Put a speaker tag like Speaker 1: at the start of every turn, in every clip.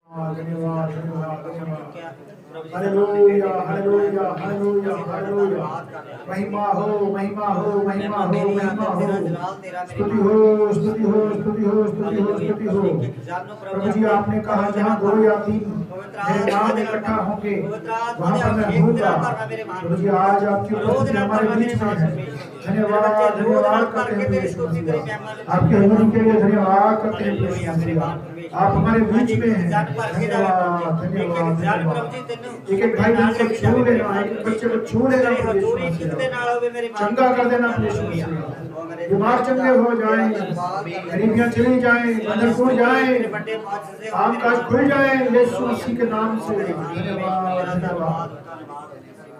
Speaker 1: धन्यवाद धन्यवाद धन्यवाद। Hallelujah hallelujah hallelujah hallelujah. महिमा हो महिमा हो महिमा हो महिमा हो। स्तुति हो स्तुति हो स्तुति हो स्तुति हो स्तुति हो। प्रभु जी आपने कहा जहाँ दो या तीन मेरे नाम इकट्ठा होंगे वहाँ पर मैं होऊंगा। प्रभु जी आज आपकी उपस्थिति हमारे बीच में है। धन्यवाद धन्यवाद करते हैं यीशु मसीह। आपके हुजूरी के लिए धन्यवाद करते हैं यीशु मसीह। आप हमारे बीच में हैं। धन्यवाद धन्यवाद धन्यवाद। एक एक भाई बहन को छू लेना, एक बच्चे को छू लेना, चंगा कर देना यीशु मसीह। बीमार चंगे हो जाएं, गरीबियां चली जाएं, बंधन टूट जाएं, काम काज खुल जाएं यीशु मसीह के नाम से। धन्यवाद धन्यवाद।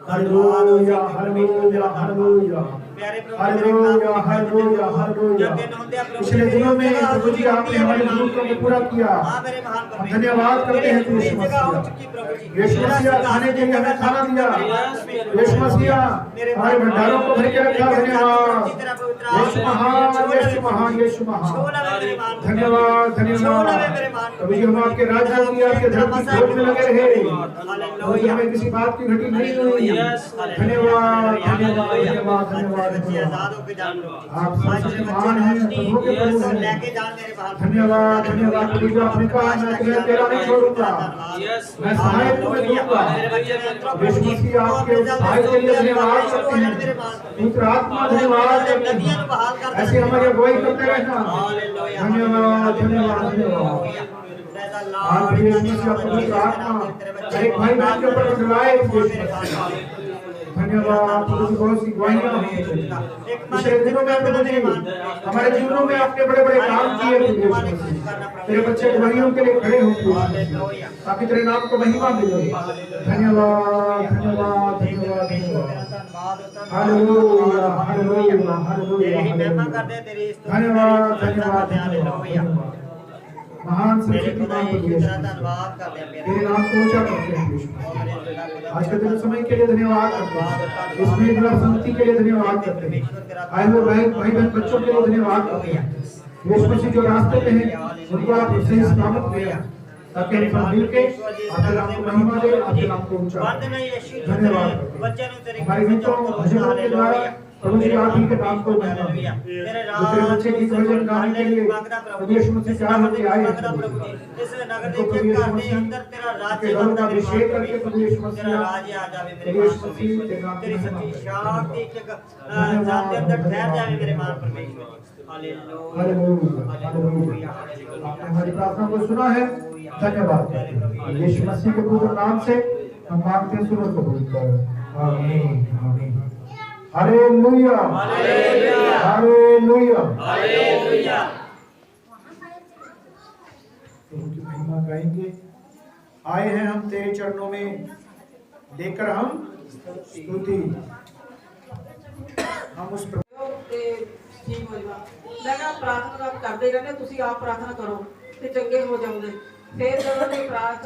Speaker 1: Hallelujah hallelujah hallelujah hallelujah hallelujah hallelujah. पिछले दिनों में प्रभु जी आपने हमारी जरूरतों को पूरा किया। धन्यवाद करते हैं यीशु मसीह। यीशु मसीह खाने के लिए हमें खाना दिया। यीशु मसीह हमारे भंडारों को भर के रखा। धन्यवाद यीशु महान यीशु महान यीशु महान। धन्यवाद धन्यवाद। प्रभु जी हम आपके राज्य की आपके धर्म की खोज में लगे रहे। प्रभु जी हमें किसी बात की घटी नहीं हुई। धन्यवाद धन्यवाद धन्यवाद धन्यवाद। आप सबसे महान हैं, प्रभु के प्रभु हैं। धन्यवाद धन्यवाद। प्रभु जी आपने कहा मैं तुम्हें तेरा नहीं छोड़ूंगा, मैं सहायक तुम्हें दूंगा। यीशु मसीह आपके सहाय के लिए धन्यवाद करते हैं। पुत्र आत्मा धन्यवाद करते हैं। ऐसे हमारी अगुवाई करते रहना। धन्यवाद धन्यवाद धन्यवाद। आप यीशु मसीह आपका पुत्र आत्मा एक भाई बहन के ऊपर मंडराए। धन्यवाद। बहुत सी गवाहियां पिछले दिनों में प्रभु जी हमारे जीवनों में आपने बड़े बड़े काम किए। तेरे बच्चे गवाहियों के लिए खड़े होंगे ताकि तेरे नाम को महिमा मिले। धन्यवाद धन्यवाद धन्यवाद धन्यवाद। Hallelujah hallelujah hallelujah. धन्यवाद धन्यवाद धन्यवाद। महान सर्वशक्ति धन्यवाद करते हैं। तेरे नाम को ऊंचा करते हैं। आज के दिन समय के लिए धन्यवाद करते हैं। इस मेला संगति के लिए धन्यवाद करते हैं। आए हुए भाई बहन बच्चों के लिए धन्यवाद करते हैं। यीशु मसीह जो रास्ते पे हैं उनको आप सही सलामत किया ताकि हम सब मिलके आपके नाम को महिमा दे, आपके नाम को ऊंचा। धन्यवाद। हमारे बच्चों भजनों के द्वारा प्रभु जी आप ही के नाम को महिमा दे। तेरे बच्चे की भजन गाने के लिए प्रभु यीशु मसीह चाह होते आए। इस नगर के घर के अंदर तेरा राज्य का अभिषेक करके प्रभु यीशु मसीह राज्य आ जावे मेरे मसीह। तेरी सच्ची शक्ति के जान के अंदर ठहर जावे मेरे महान परमेश्वर। Hallelujah hallelujah. आपने हमारी प्रार्थना को सुना है। धन्यवाद। यीशु मसीह के पुत्र नाम से हम मांगते हैं, सुनो कबूल कर। आमीन आमीन। Hallelujah hallelujah hallelujah hallelujah. प्रभु की महिमा गाएंगे। आए हैं हम तेरे चरणों में लेकर हम स्तुति। हम उस
Speaker 2: ठीक होएगा। मैं ना प्रार्थना आप करते रहने, ਤੁਸੀਂ ਆਪ ਪ੍ਰਾਰਥਨਾ ਕਰੋ ਤੇ ਚੰਗੇ ਹੋ ਜਾਓਗੇ। ਫਿਰ ਜਦੋਂ ਨੇ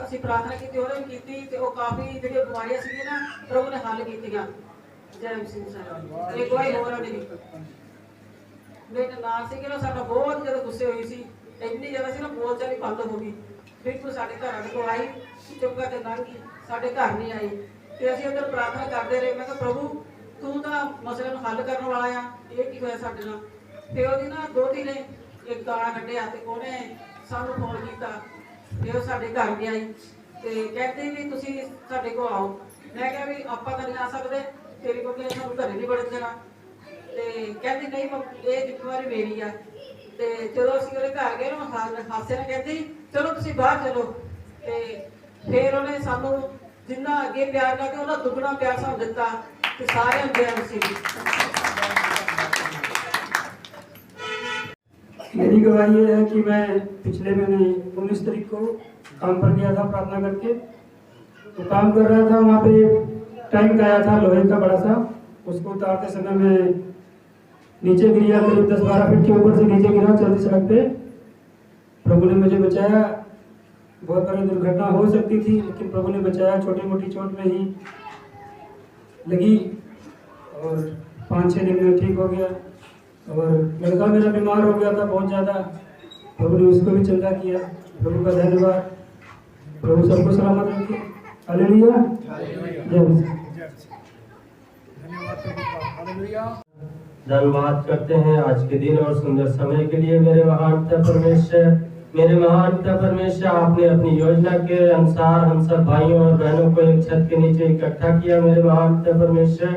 Speaker 2: ਅਸੀਂ ਪ੍ਰਾਰਥਨਾ ਕੀਤੀ ਉਹਨਾਂ ਨੇ ਕੀਤੀ ਤੇ ਉਹ ਕਾਫੀ ਜਿਹੜੇ ਬਿਮਾਰੀਆਂ ਸੀਗੀਆਂ ਨਾ ਪ੍ਰਭੂ ਨੇ ਹੱਲ ਕੀਤੀਆਂ। ਜੈ ਮਸੀਹ ਸਾਹਿਬ। ਇੱਕ ਵਾਰ ਹੋਰ ਉਹਨੇ ਮੇਰੇ ਨਾਲ ਸੀਗੇ ਨਾ, ਸਾਡਾ ਬਹੁਤ ਜ਼ਿਆਦਾ ਗੁੱਸੇ ਹੋਈ ਸੀ। ਇੰਨੀ ਜ਼ਿਆਦਾ ਸੀ ਨਾ ਬੋਲ ਚਾਲੀ ਬੰਦ ਹੋ ਗਈ। ਬਿਲਕੁਲ ਸਾਡੇ ਘਰਾਂ ਦੇ ਕੋਲ ਆਈ, ਚੁੱਪ ਕਰਕੇ ਲੰਘ ਗਈ, ਸਾਡੇ ਘਰ ਨਹੀਂ ਆਈ। ਤੇ ਅਸੀਂ ਅੰਦਰ ਪ੍ਰਾਰਥਨਾ ਕਰਦੇ ਰਹੇ। ਮੈਂ ਕਿਹਾ ਪ੍ਰਭੂ ਤੂੰ ਤਾਂ ਮਸਲੇ ਨੂੰ ਹੱਲ ਕਰਨ ਵਾਲਾ ਆ, ਇਹ ਕੀ ਹੋਇਆ ਸਾਡੇ ਨਾਲ। ਫਿਰ ਉਹਦੀ ਨਾ ਦੋਤੀ ਨੇ ਇੱਕ ਗਾਣਾ ਕੱਢਿਆ ਤੇ ਉਹਨੇ ਸਾਨੂੰ ਫੋਨ ਕੀਤਾ। ਫਿਰ ਉਹ ਸਾਡੇ ਘਰ ਗਿਆ ਤੇ ਕਹਿੰਦੇ ਵੀ ਤੁਸੀਂ ਸਾਡੇ ਕੋਲ ਆਓ। ਮੈਂ ਕਿਹਾ ਵੀ ਆਪਾਂ ਤਾਂ ਨਹੀਂ ਆ ਸਕਦੇ, ਤੇਰੀ ਕੋਲ ਸਾਨੂੰ ਘਰੇ ਨਹੀਂ ਵੜਨ ਦੇਣਾ। ਤੇ ਕਹਿੰਦੀ ਨਹੀਂ ਇਹ ਜ਼ਿੰਮੇਵਾਰੀ ਮੇਰੀ ਆ। ਤੇ ਜਦੋਂ ਅਸੀਂ ਉਹਦੇ ਘਰ ਗਏ ਨਾ ਹਾਸੇ ਨਾਲ ਕਹਿੰਦੀ ਚਲੋ ਤੁਸੀਂ ਬਾਹਰ ਚਲੋ। ਤੇ ਫਿਰ ਉਹਨੇ ਸਾਨੂੰ ਜਿੰਨਾ ਅੱਗੇ ਪਿਆਰ ਕਰਕੇ ਉਹਦਾ ਦੁੱਗਣਾ ਪਿਆਰ ਸਾਨੂੰ ਦਿੱਤਾ ਤੇ ਸਾਰਿਆਂ ਨੂੰ ਜੈ ਮਸੀਹ।
Speaker 3: मेरी गवाही ये है कि मैं पिछले महीने 19 तारीख को काम पर गया था प्रार्थना करके। तो काम कर रहा था, वहाँ पे टैंक आया था लोहे का बड़ा सा। उसको उतारते समय मैं नीचे गिरा, करीब 10-12 फीट के ऊपर से नीचे गिरा चलती सड़क पे। प्रभु ने मुझे बचाया। बहुत बड़ी दुर्घटना हो सकती थी लेकिन प्रभु ने बचाया। छोटी मोटी चोट में ही लगी और 5-6 दिन में ठीक हो गया। और लड़का मेरा बीमार हो गया था बहुत ज़्यादा, प्रभु ने उसको भी चंगा किया। प्रभु का धन्यवाद। प्रभु सबको सलामत रखे। हालेलुया, जय मसीह।
Speaker 4: धन्यवाद करते हैं आज के दिन और सुंदर समय के लिए मेरे महान पिता परमेश्वर। मेरे महान पिता परमेश्वर, आपने अपनी योजना के अनुसार हम सब भाइयों और बहनों को एक छत के नीचे इकट्ठा किया। मेरे महान पिता परमेश्वर,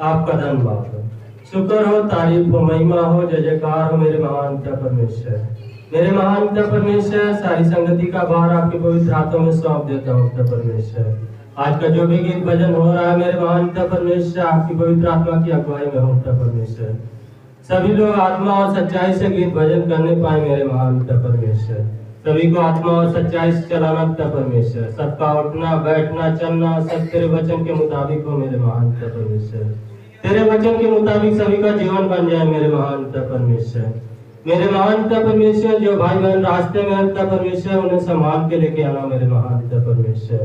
Speaker 4: आपका धन्यवाद हो, शुक्र हो, तारीफ हो, महिमा हो, जय जयकार हो मेरे महान पिता परमेश्वर। मेरे महान पिता परमेश्वर, सारी संगति का भार आपके पवित्र हाथों में सौंप देता हूँ पिता परमेश्वर। आज का जो भी गीत भजन हो रहा है मेरे महान पिता परमेश्वर, आपकी पवित्र आत्मा की अगुवाई में हो पिता परमेश्वर। सभी लोग आत्मा और सच्चाई से गीत भजन करने पाए मेरे महान पिता परमेश्वर। सभी को आत्मा और सच्चाई से चलाना पिता परमेश्वर। सबका उठना बैठना चलना सब तेरे वचन के मुताबिक हो मेरे महान पिता परमेश्वर। तेरे वचन के मुताबिक सभी का जीवन बन जाए मेरे महान पिता परमेश्वर। मेरे महान पिता परमेश्वर, जो भाई बहन रास्ते में है पिता परमेश्वर, उन्हें संभाल के लेके आना मेरे महान पिता परमेश्वर।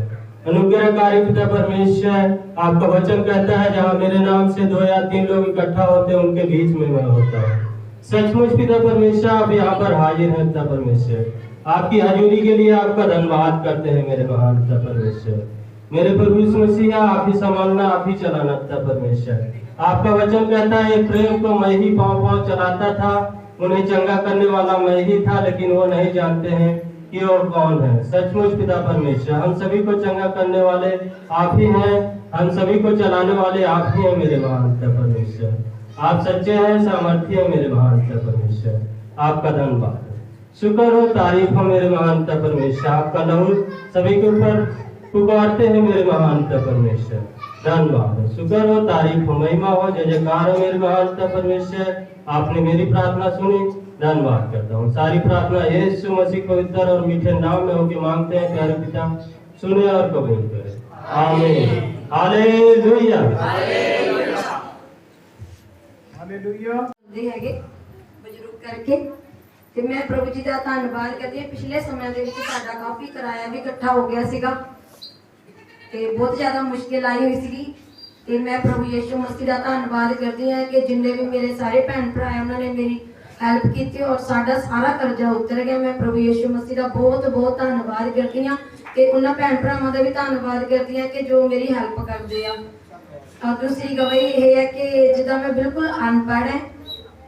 Speaker 4: अनुग्रहकारी पिता परमेश्वर, आपका वचन कहता है जहाँ मेरे नाम से 2 या 3 लोग इकट्ठा होते हैं उनके बीच में मैं होता हूँ। सचमुच पिता परमेश्वर, आप यहाँ पर हाजिर हैं पिता परमेश्वर। आपकी हजूरी के लिए आपका धन्यवाद करते हैं मेरे महान पिता परमेश्वर। मेरे प्रभु यीशु मसीह, आप ही संभालना, आप ही चलाना पिता परमेश्वर। आपका वचन कहता है प्रेम को मैं ही पाँव पाँव चलाता था, उन्हें चंगा करने वाला मैं ही था, लेकिन वो नहीं जानते हैं कि और कौन है। सचमुच पिता परमेश्वर, हम सभी को चंगा करने वाले आप ही हैं, हम सभी को चलाने वाले आप ही हैं मेरे महान पिता परमेश्वर। आप सच्चे हैं, सामर्थ्य हैं मेरे महान पिता परमेश्वर। आपका धन्यवाद, शुक्र हो, तारीफ हो मेरे महान पिता परमेश्वर। आपका लहू सभी के ऊपर पुकारते हैं मेरे महान पिता परमेश्वर। धन्यवाद, शुक्र हो, तारीफ हो, महिमा हो, जय जयकार हो मेरे महान पिता परमेश्वर। आपने मेरी प्रार्थना सुनी, धन्यवाद करता हूँ। सारी प्रार्थना यीशु मसीह पवित्र और मीठे नाम में होकर मांगते हैं प्यारे पिता, सुने और कबूल करें, आमीन। Hallelujah,
Speaker 1: hallelujah.
Speaker 5: ਹੈਗੇ ਬਜ਼ੁਰਗ ਕਰਕੇ ਤੇ ਮੈਂ ਪ੍ਰਭੂ ਜੀ ਦਾ ਧੰਨਵਾਦ ਕਰਦੀ ਹਾਂ। ਪਿਛਲੇ ਸਮਿਆਂ ਦੇ ਵਿੱਚ ਸਾਡਾ ਕਾਫੀ ਕਿਰਾਇਆ ਵੀ ਇਕੱਠਾ ਹੋ ਗਿਆ ਸੀਗਾ ਤੇ ਬਹੁਤ ਜ਼ਿਆਦਾ ਮੁਸ਼ਕਿਲ ਆਈ ਹੋਈ ਸੀਗੀ ਤੇ ਮੈਂ ਪ੍ਰਭੂ ਯਿਸੂ ਮਸੀਹ ਦਾ ਧੰਨਵਾਦ ਕਰਦੀ ਹਾਂ ਕਿ ਜਿੰਨੇ ਵੀ ਮੇਰੇ ਸਾਰੇ ਭੈਣ ਭਰਾ ਉਹਨਾਂ ਨੇ ਮੇਰੀ ਹੈਲਪ ਕੀਤੀ ਔਰ ਸਾਡਾ ਸਾਰਾ ਕਰਜ਼ਾ ਉਤਰ ਗਿਆ। ਮੈਂ ਪ੍ਰਭੂ ਯਿਸੂ ਮਸੀਹ ਦਾ ਬਹੁਤ ਬਹੁਤ ਧੰਨਵਾਦ ਕਰਦੀ ਹਾਂ ਤੇ ਉਹਨਾਂ ਭੈਣ ਭਰਾਵਾਂ ਦਾ ਵੀ ਧੰਨਵਾਦ ਕਰਦੀ ਹਾਂ ਕਿ ਜੋ ਮੇਰੀ ਹੈਲਪ ਕਰਦੇ ਆ। दूसरी गवाही ये है कि जिदा मैं बिल्कुल अनपढ़ है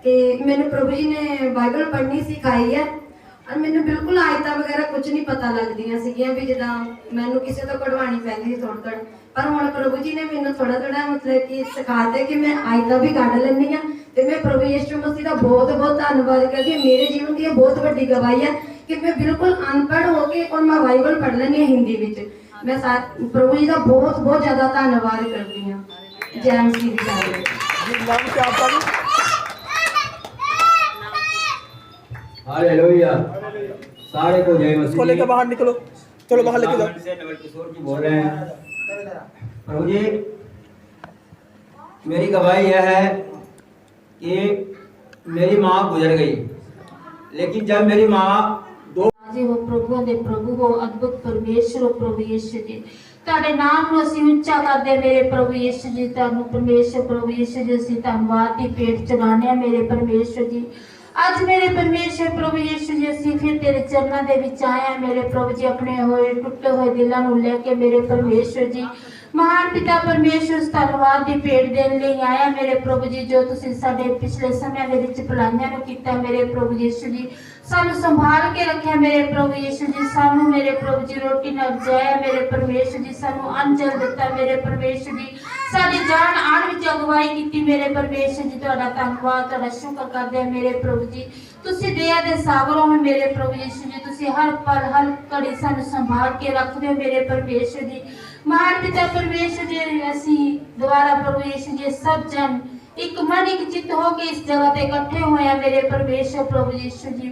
Speaker 5: कि मैंने प्रभु जी ने बाइबल पढ़नी सिखाई है और मैंने बिल्कुल आयतां वगैरह कुछ नहीं पता लगदियां सीगियां भी जिदा मैनू किसी तो कढ़वानी पैंदी थोड़ी थोड़ी, पर हुण प्रभु जी ने मैनू थोड़ा थोड़ा मतलब कि सिखाते कि मैं आयतां भी कढ़ लैंदी हां ते मैं प्रभु यीशु मसीह दा बहुत बहुत धन्नवाद करदी हां। मेरे जीवन की बहुत वड्डी गवाही है कि मैं बिल्कुल अनपढ़ होके और मैं बाइबल पढ़ लैंदी हां हिंदी विच। मैं प्रभु जी का बहुत बहुत ज्यादा धन्नवाद करती हूँ। जय मसीह।
Speaker 6: हालेलुया, सारे को जय मसीह।
Speaker 1: इसको लेकर बाहर निकलो, चलो बाहर लेके जाओ।
Speaker 6: से नवल किशोर जी बोल रहे हैं। प्रभु जी, मेरी गवाही यह है कि मेरी माँ गुजर गई, लेकिन जब मेरी माँ
Speaker 7: जी हो प्रभुओं दे प्रभु हो, अद्भुत परमेश्वर हो प्रभु यीशु जी, ਤੁਹਾਡੇ ਨਾਮ ਨੂੰ ਅਸੀਂ ਉੱਚਾ ਕਰਦੇ ਮੇਰੇ ਪ੍ਰਭੂ ਯੀਸ਼ੂ ਜੀ। ਤੁਹਾਨੂੰ ਪਰਮੇਸ਼ਰ ਪ੍ਰਭੂ ਯੀਸ਼ੂ ਜੀ ਅਸੀਂ ਧੰਨਵਾਦ ਦੀ ਭੇਟ ਚੜਾਉਂਦੇ ਹਾਂ ਮੇਰੇ ਪਰਮੇਸ਼ਰ ਜੀ। ਅੱਜ ਮੇਰੇ ਪਰਮੇਸ਼ਰ ਪ੍ਰਭੂ ਯੀਸ਼ੂ ਜੀ ਅਸੀਂ ਫਿਰ ਤੇਰੇ ਚਰਨਾਂ ਦੇ ਵਿੱਚ ਆਏ ਹਾਂ ਮੇਰੇ ਪ੍ਰਭੂ ਜੀ, ਆਪਣੇ ਹੋਏ ਟੁੱਟੇ ਹੋਏ ਦਿਲਾਂ ਨੂੰ ਲੈ ਕੇ ਮੇਰੇ ਪਰਮੇਸ਼ਰ ਜੀ। महान पिता परमेश्वर धन्यवाद की भेंट देने लिए आया मेरे प्रभु जी, जो तुसीं साडे पिछले समय दे विच भलाइयां नूं कीता मेरे प्रभु यीशु जी, सानू संभाल के रखिया मेरे प्रभु यीशु जी। सानू मेरे प्रभु जी रोटी न जाया मेरे परमेश्वर जी, सानू अंजल दिता मेरे परमेश्वर जी, साडी जान आण विच अगवाई कीती मेरे परमेश्वर जी। तुहाडा धन्नवाद, तुहाडा शुक्र करदे मेरे प्रभु जी। तुसीं दया दे सागर हो मेरे प्रभु यीशु जी, तुसीं हर पल हर घड़ी सानू संभाल के रखदे हो मेरे परमेश्वर जी। महान पिता परमेश्वर जी, असी दोबारा प्रभु यीशु जी सब जन एक मन एक चित्त होके इस जगह पे इकट्ठे हुए हैं मेरे परमेश्वर प्रभु यीशु जी।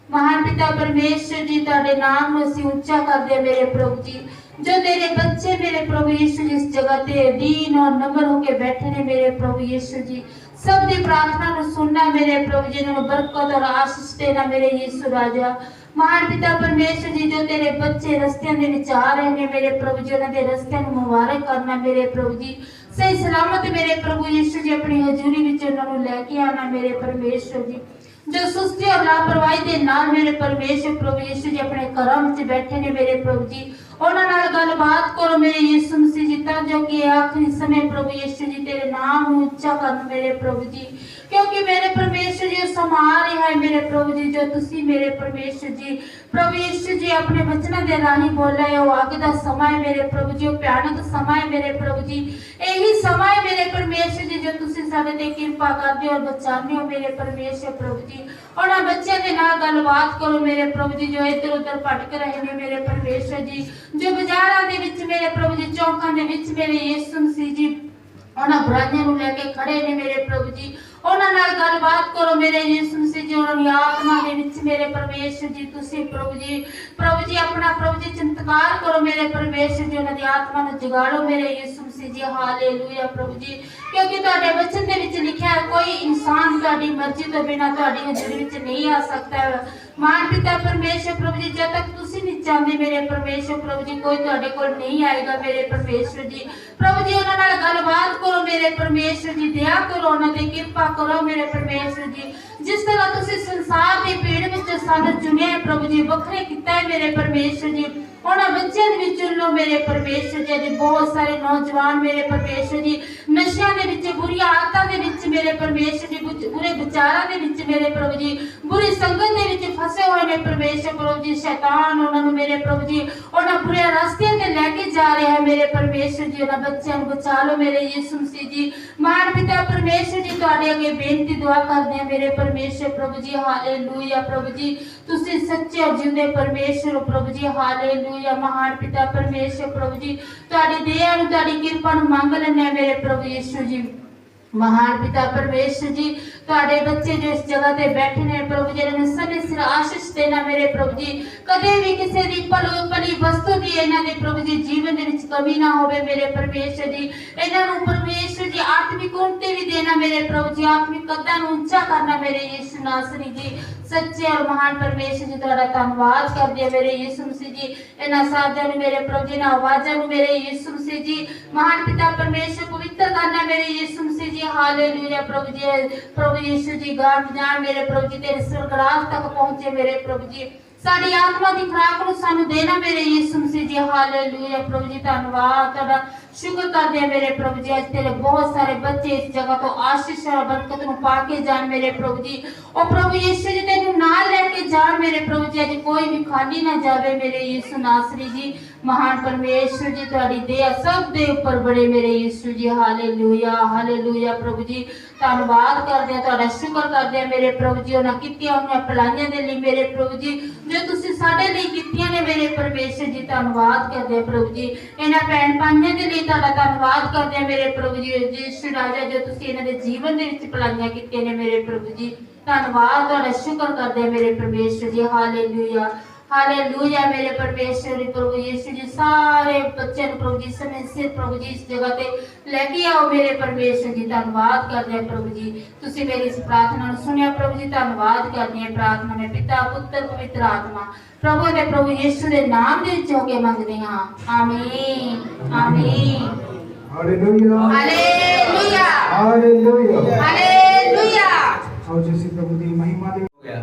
Speaker 7: महान पिता परमेश्वर जी, तुहाडे नाम नूं असी ऊंचा करदे मेरे प्रभु जी। जो तेरे बच्चे मेरे प्रभु यीशु जी इस जगह ते दीन और नम्र होके बैठे ने मेरे प्रभु यीशु जी, सब दी प्रार्थना नूं सुनना मेरे प्रभु जी, इन्हां नूं बरकत और आशीष देना मेरे यीशु राजा। महान पिता परमेश्वर जी, जो तेरे बच्चे रस्तियां दे विच आ रहे ने मेरे प्रभु जी, उन्हां दे रस्तियां नूं मुबारक करना मेरे प्रभु जी। सही सलामत मेरे प्रभु यीशु जी अपनी हजूरी विच उन्हां नूं लैके आना मेरे परमेश्वर जी। जो सुस्ती और लापरवाही के नाल मेरे परमेश्वर प्रभु यीशु जी अपने घरों में बैठे ने मेरे प्रभु जी, ਉਹਨਾਂ ਨਾਲ ਗੱਲਬਾਤ ਕਰੋ ਮੇਰੇ ਯਿਸੂ ਮਸੀਹ ਜੀ, ਤਾਂ ਜੋ ਕਿ ਆਖਰੀ ਸਮੇਂ ਪ੍ਰਭੂ ਯਿਸੂ ਜੀ ਤੇਰੇ ਨਾਮ ਨੂੰ ਉੱਚਾ ਕਰਨ ਮੇਰੇ ਪ੍ਰਭੂ ਜੀ, ਕਿਉਂਕਿ ਮੇਰੇ ਪਰਮੇਸ਼ਰ ਜੀ ਉਹ ਸਮਾ ਰਿਹਾ ਹੈ ਮੇਰੇ ਪ੍ਰਭੂ ਜੀ, ਜੋ ਤੁਸੀਂ ਮੇਰੇ ਪਰਮੇਸ਼ਰ ਜੀ ਪ੍ਰਭੂ ਯਿਸੂ ਜੀ ਆਪਣੇ ਬਚਨਾਂ ਦੇ ਰਾਹੀਂ ਬੋਲਿਆ ਹੈ, ਉਹ ਅੱਗ ਦਾ ਸਮਾਂ ਹੈ ਮੇਰੇ ਪ੍ਰਭੂ ਜੀ, ਉਹ ਭਿਆਨਕ ਸਮਾਂ ਹੈ ਮੇਰੇ ਪ੍ਰਭੂ ਜੀ। ਇਹੀ ਸਮਾਂ ਹੈ ਮੇਰੇ ਪਰਮੇਸ਼ਰ ਜੀ ਜੋ ਤੁਸੀਂ ਸਾਡੇ ਤੇ ਕਿਰਪਾ ਕਰਦੇ ਹੋ ਔਰ ਬਚਾਉਂਦੇ ਹੋ ਮੇਰੇ ਪਰਮੇਸ਼ਰ ਪ੍ਰਭੂ ਜੀ। ਉਹਨਾਂ ਬੱਚਿਆਂ ਦੇ ਨਾਲ ਗੱਲਬਾਤ ਕਰੋ ਮੇਰੇ ਪ੍ਰਭੂ ਜੀ, ਜੋ ਇੱਧਰ ਉੱਧਰ ਭਟਕ ਰਹੇ ਨੇ ਮੇਰੇ ਪਰਮੇਸ਼ਰ ਜੀ, ਜੋ ਬਾਜ਼ਾਰਾਂ ਦੇ ਵਿੱਚ ਮੇਰੇ ਪ੍ਰਭੂ ਜੀ, ਚੌਕਾਂ ਦੇ ਵਿੱਚ ਮੇਰੇ ਯਿਸੂ ਮਸੀਹ ਜੀ ਉਹਨਾਂ ਬੁਰਾਈਆਂ ਨੂੰ ਲੈ ਕੇ ਖੜੇ ਨੇ ਮੇਰੇ ਪ੍ਰਭੂ ਜੀ। ਉਹਨਾਂ ਨਾਲ ਗੱਲਬਾਤ ਕਰੋ ਮੇਰੇ ਯਿਸੂ ਮਸੀਹ ਜੀ, ਉਹਨਾਂ ਦੀ ਆਤਮਾ ਦੇ ਵਿੱਚ ਮੇਰੇ ਪਰਮੇਸ਼ਰ ਜੀ ਤੁਸੀਂ ਪ੍ਰਭੂ ਜੀ ਆਪਣਾ ਪ੍ਰਭੂ ਜੀ ਚਮਤਕਾਰ ਕਰੋ ਮੇਰੇ ਪਰਮੇਸ਼ਰ ਜੀ, ਉਹਨਾਂ ਦੀ ਆਤਮਾ ਨੂੰ ਜਗਾੜੋ ਮੇਰੇ ਯਿਸੂ ਮਸੀਹ ਜੀ। ਹਾਲੇਲੂਇਆ ਪ੍ਰਭੂ ਜੀ, ਕਿਉਂਕਿ ਤੁਹਾਡੇ ਵਚਨ ਦੇ ਵਿੱਚ ਲਿਖਿਆ ਹੈ ਕੋਈ ਇਨਸਾਨ ਤੁਹਾਡੀ ਮਰਜ਼ੀ ਤੋਂ ਬਿਨਾਂ ਤੁਹਾਡੀ ਹਜ਼ੂਰੀ ਵਿੱਚ ਨਹੀਂ ਆ ਸਕਦਾ। ਮਾਨ ਪਿਤਾ ਪਰਮੇਸ਼ਰ ਪ੍ਰਭੂ ਜੀ, ਜਦ ਤੱਕ ਤੁਸੀਂ ਨਹੀਂ ਚਾਹੁੰਦੇ ਮੇਰੇ ਪਰਮੇਸ਼ਰ ਪ੍ਰਭੂ ਜੀ, ਕੋਈ ਤੁਹਾਡੇ ਕੋਲ ਨਹੀਂ ਆਏਗਾ ਮੇਰੇ ਪਰਮੇਸ਼ਰ ਜੀ। ਪ੍ਰਭੂ ਜੀ ਉਹਨਾਂ ਨਾਲ ਗੱਲਬਾਤ ਕਰੋ ਮੇਰੇ ਪਰਮੇਸ਼ਰ ਜੀ, ਦਇਆ ਕਰੋ ਉਹਨਾਂ ਤੇ ਕਿਰਪਾ ਕਰੋ ਮੇਰੇ ਪਰਮੇਸ਼ਰ ਜੀ। ਜਿਸ ਤਰ੍ਹਾਂ ਤੁਸੀਂ ਸੰਸਾਰ ਦੀ ਭੀੜ ਵਿੱਚ ਸਾਨੂੰ ਚੁਣਿਆ ਹੈ ਪ੍ਰਭੂ ਜੀ, ਵੱਖਰੇ ਕੀਤਾ ਹੈ ਮੇਰੇ ਪਰਮੇਸ਼ਰ ਜੀ, ਉਹਨਾਂ ਬੱਚਿਆਂ ਦੇ ਵਿੱਚ ਚੁਣ ਲਓ ਮੇਰੇ ਪਰਮੇਸ਼ਰ ਜੀ। ਅੱਜ ਬਹੁਤ ਸਾਰੇ ਨੌਜਵਾਨ ਮੇਰੇ ਪਰਮੇਸ਼ਰ ਜੀ ਨਸ਼ਿਆਂ ਦੇ ਵਿੱਚ, ਬੁਰੀਆਂ ਆਦਤਾਂ ਦੇ ਵਿੱਚ ਮੇਰੇ ਪਰਮੇਸ਼ਰ ਜੀ, ਬੁਰੇ ਵਿਚਾਰਾਂ ਦੇ ਵਿੱਚ ਮੇਰੇ ਪ੍ਰਭੂ ਜੀ, ਬੁਰੀ ਸੰਗਤ ਦੇ ਵਿੱਚ ਫਸੇ ਹੋਏ ਨੇ ਪਰਮੇਸ਼ਰ ਪ੍ਰਭੂ ਜੀ। ਸ਼ੈਤਾਨ ਉਹਨਾਂ ਨੂੰ ਮੇਰੇ ਪ੍ਰਭੂ ਜੀ ਉਹਨਾਂ ਬੁਰੇ ਰਸਤਿਆਂ ਤੇ ਲੈ ਕੇ ਜਾ ਰਿਹਾ ਹੈ ਮੇਰੇ ਪਰਮੇਸ਼ਰ ਜੀ। ਉਹਨਾਂ ਬੱਚਿਆਂ ਨੂੰ ਬਚਾ ਲਓ ਮੇਰੇ ਯਿਸੂ ਮਸੀਹ ਜੀ। ਮਹਾਨ ਪਿਤਾ ਪਰਮੇਸ਼ਰ ਜੀ, ਤੁਹਾਡੇ ਅੱਗੇ ਬੇਨਤੀ ਦੁਆ ਕਰਦੇ ਹਾਂ ਮੇਰੇ ਪਰਮੇਸ਼ਰ ਪ੍ਰਭੂ ਜੀ। ਹਾਲੇਲੂਇਆ ਪ੍ਰਭੂ ਜੀ, ਤੁਸੀਂ ਸੱਚੇ ਔਰ ਜਿਉਂਦੇ ਪਰਮੇਸ਼ਰ ਹੋ ਪ੍ਰਭੂ ਜੀ। ਹਾਲੇਲੂਇਆ ਮਹਾਨ ਪਿਤਾ ਪਰਮੇਸ਼ਰ ਪ੍ਰਭੂ ਜੀ, ਤੁਹਾਡੀ ਦਇਆ ਨੂੰ ਤੁਹਾਡੀ ਕਿਰਪਾ ਨੂੰ ਮੰਗ ਲੈਂਦੇ ਹਾਂ ਮੇਰੇ ਪ੍ਰਭੂ ਯਿਸੂ ਜੀ। ਮਹਾਨ ਪਿਤਾ ਪਰਮੇਸ਼ਰ ਜੀ, ਤੁਹਾਡੇ ਬੱਚੇ ਜੋ ਇਸ ਜਗ੍ਹਾ ਤੇ ਬੈਠੇ ਨੇ ਪ੍ਰਭੂ ਜੀ, ਇਹਨਾਂ ਨੂੰ ਸਮੇਂ ਸਿਰ ਆਸ਼ੀਸ਼ ਦੇਣਾ ਮੇਰੇ ਪ੍ਰਭੂ ਜੀ। ਕਦੇ ਵੀ ਕਿਸੇ ਦੀ ਭਲੀ ਵਸਤੂ ਦੀ ਇਹਨਾਂ ਦੇ ਪ੍ਰਭੂ ਜੀ ਜੀਵਨ ਦੇ ਵਿੱਚ ਕਮੀ ਨਾ ਹੋਵੇ ਮੇਰੇ ਪਰਮੇਸ਼ਰ ਜੀ। ਇਹਨਾਂ ਨੂੰ ਪਰਮੇਸ਼ਰ ਜੀ ਆਤਮਿਕ ਉੱਨਤੀ ਵੀ ਦੇਣਾ ਮੇਰੇ ਪ੍ਰਭੂ ਜੀ, ਆਤਮਿਕ ਕਦਾਂ ਨੂੰ ਉੱਚਾ ਕਰਨਾ ਮੇਰੇ ਯਿਸੂ ਨਾਸਰੀ ਜੀ। ਸੱਚੇ ਔਰ ਮਹਾਨ ਪਰਮੇਸ਼ਰ ਜੀ, ਤੁਹਾਡਾ ਧੰਨਵਾਦ ਕਰਦੇ ਹਾਂ ਮੇਰੇ ਯਿਸੂ ਮਸੀਹ ਜੀ। ਇਹਨਾਂ ਸਾਧਿਆਂ ਨੂੰ ਮੇਰੇ ਪ੍ਰਭੂ ਜੀ, ਇਹਨਾਂ ਆਵਾਜ਼ਾਂ ਨੂੰ ਮੇਰੇ ਯਿਸੂ ਮਸੀਹ ਜੀ। ਮਹਾਨ ਪਿਤਾ ਪਰਮੇਸ਼ਰ ਪਵਿੱਤਰ ਕਰਨਾ ਮੇਰੇ ਯਿਸੂ ਮਸੀਹ ਜੀ। ਹਾਲੇਲੂਇਆ ਪ੍ਰਭੂ ਜੀ। ਪ੍ਰਭੂ ਯਿਸੂ ਜੀ ਗਾਂਢ ਜਾਣ ਮੇਰੇ ਪ੍ਰਭੂ ਜੀ, ਤੇਰੇ ਸਰਗਰਾਹ ਤੱਕ ਪਹੁੰਚੇ ਮੇਰੇ ਪ੍ਰਭੂ ਜੀ। ਸਾਡੀ ਆਤਮਾ ਦੀ ਖੁਰਾਕ ਨੂੰ ਸਾਨੂੰ ਦੇਣਾ ਮੇਰੇ ਯਿਸੂ ਮਸੀਹ ਜੀ। ਹਾਲੇਲੂਇਆ ਪ੍ਰਭੂ ਜੀ, ਧੰਨਵਾਦ ਤੁਹਾਡਾ, ਸ਼ੁਕਰ ਕਰਦੇ ਹਾਂ ਮੇਰੇ ਪ੍ਰਭੂ ਜੀ। ਅੱਜ ਤੇਰੇ ਬਹੁਤ ਸਾਰੇ ਬੱਚੇ ਇਸ ਜਗ੍ਹਾ ਤੋਂ ਆਸ਼ੀਸ਼ ਔਰ ਬਰਕਤ ਨੂੰ ਪਾ ਕੇ ਜਾਣ ਮੇਰੇ ਪ੍ਰਭੂ ਜੀ। ਉਹ ਪ੍ਰਭੂ ਯਿਸੂ ਜੀ ਤੈਨੂੰ ਨਾਲ ਲੈ ਕੇ ਜਾਣ ਮੇਰੇ ਪ੍ਰਭੂ ਜੀ। ਅੱਜ ਕੋਈ ਵੀ ਖਾਲੀ ਨਾ ਜਾਵੇ ਮੇਰੇ ਯਿਸੂ ਨਾਸਰੀ ਜੀ। ਮਹਾਨ ਪਰਮੇਸ਼ਰ ਜੀ, ਤੁਹਾਡੀ ਦਇਆ ਸਭ ਦੇ ਉੱਪਰ ਬੜੇ ਮੇਰੇ ਯਿਸੂ ਜੀ। ਹਾਲੇਲੂਇਆ ਹਾਲੇਲੂਇਆ ਪ੍ਰਭੂ ਜੀ, ਧੰਨਵਾਦ ਕਰਦੇ ਹਾਂ ਤੁਹਾਡਾ, ਸ਼ੁਕਰ ਕਰਦੇ ਹਾਂ ਮੇਰੇ ਪ੍ਰਭੂ ਜੀ ਉਹਨਾਂ ਕੀਤੀਆਂ ਹੋਈਆਂ ਭਲਾਈਆਂ ਦੇ ਲਈ ਮੇਰੇ ਪ੍ਰਭੂ ਜੀ, ਜੋ ਤੁਸੀਂ ਸਾਡੇ ਲਈ ਕੀਤੀਆਂ ਨੇ ਮੇਰੇ ਪਰਮੇਸ਼ਰ ਜੀ। ਧੰਨਵਾਦ ਕਰਦੇ ਹਾਂ ਪ੍ਰਭੂ ਜੀ। ਇਹਨਾਂ ਭੈਣ ਭਾਈਆਂ ਦੇ ਲਈ ਤੁਹਾਡਾ ਧੰਨਵਾਦ ਕਰਦੇ ਹਾਂ ਮੇਰੇ ਪ੍ਰਭੂ ਜੀ। ਯਿਸੂ ਰਾਜਾ, ਜੋ ਤੁਸੀਂ ਇਹਨਾਂ ਦੇ ਜੀਵਨ ਦੇ ਵਿੱਚ ਭਲਾਈਆਂ ਕੀਤੀਆਂ ਨੇ ਮੇਰੇ ਪ੍ਰਭੂ ਜੀ। ਧੰਨਵਾਦ ਤੁਹਾਡਾ, ਸ਼ੁਕਰ ਕਰਦੇ ਹਾਂ ਮੇਰੇ ਪਰਮੇਸ਼ਰ ਜੀ। ਹਾਲੇਲੂਇਆ ਹਾਲੇਲੂਇਆ ਮੇਰੇ ਪਰਮੇਸ਼ਰ ਪ੍ਰਭੂ ਯਿਸੂ ਜੀ। ਸਾਰੇ ਬੱਚਿਆਂ ਨੂੰ ਪ੍ਰਭੂ ਜੀ ਸਮੇਂ ਸਿਰ ਪ੍ਰਭੂ ਜੀ ਇਸ ਜਗ੍ਹਾ ਤੇ ਲੈ ਕੇ ਆਓ ਮੇਰੇ ਪਰਮੇਸ਼ਰ ਜੀ। ਧੰਨਵਾਦ ਕਰਦੇ ਹਾਂ ਪ੍ਰਭੂ ਜੀ, ਤੁਸੀਂ ਮੇਰੀ ਇਸ ਪ੍ਰਾਰਥਨਾ ਨੂੰ ਸੁਣਿਆ ਪ੍ਰਭੂ ਜੀ। ਧੰਨਵਾਦ ਕਰਦੀ ਹਾਂ, ਪ੍ਰਾਰਥਨਾ ਮੈਂ ਪਿਤਾ ਪੁੱਤਰ ਪਵਿੱਤਰ ਆਤਮਾ ਪ੍ਰਭੂ ਦੇ ਪ੍ਰਭੂ ਯਿਸੂ ਦੇ ਨਾਮ ਦੇ ਵਿੱਚ ਹੋ ਕੇ ਮੰਗਦੇ ਹਾਂ, ਆਮੀਨ ਆਮੀਨ।
Speaker 1: Hallelujah
Speaker 7: hallelujah
Speaker 1: hallelujah
Speaker 7: hallelujah.
Speaker 1: और जैसे प्रभु की महिमा दे
Speaker 6: हो गया,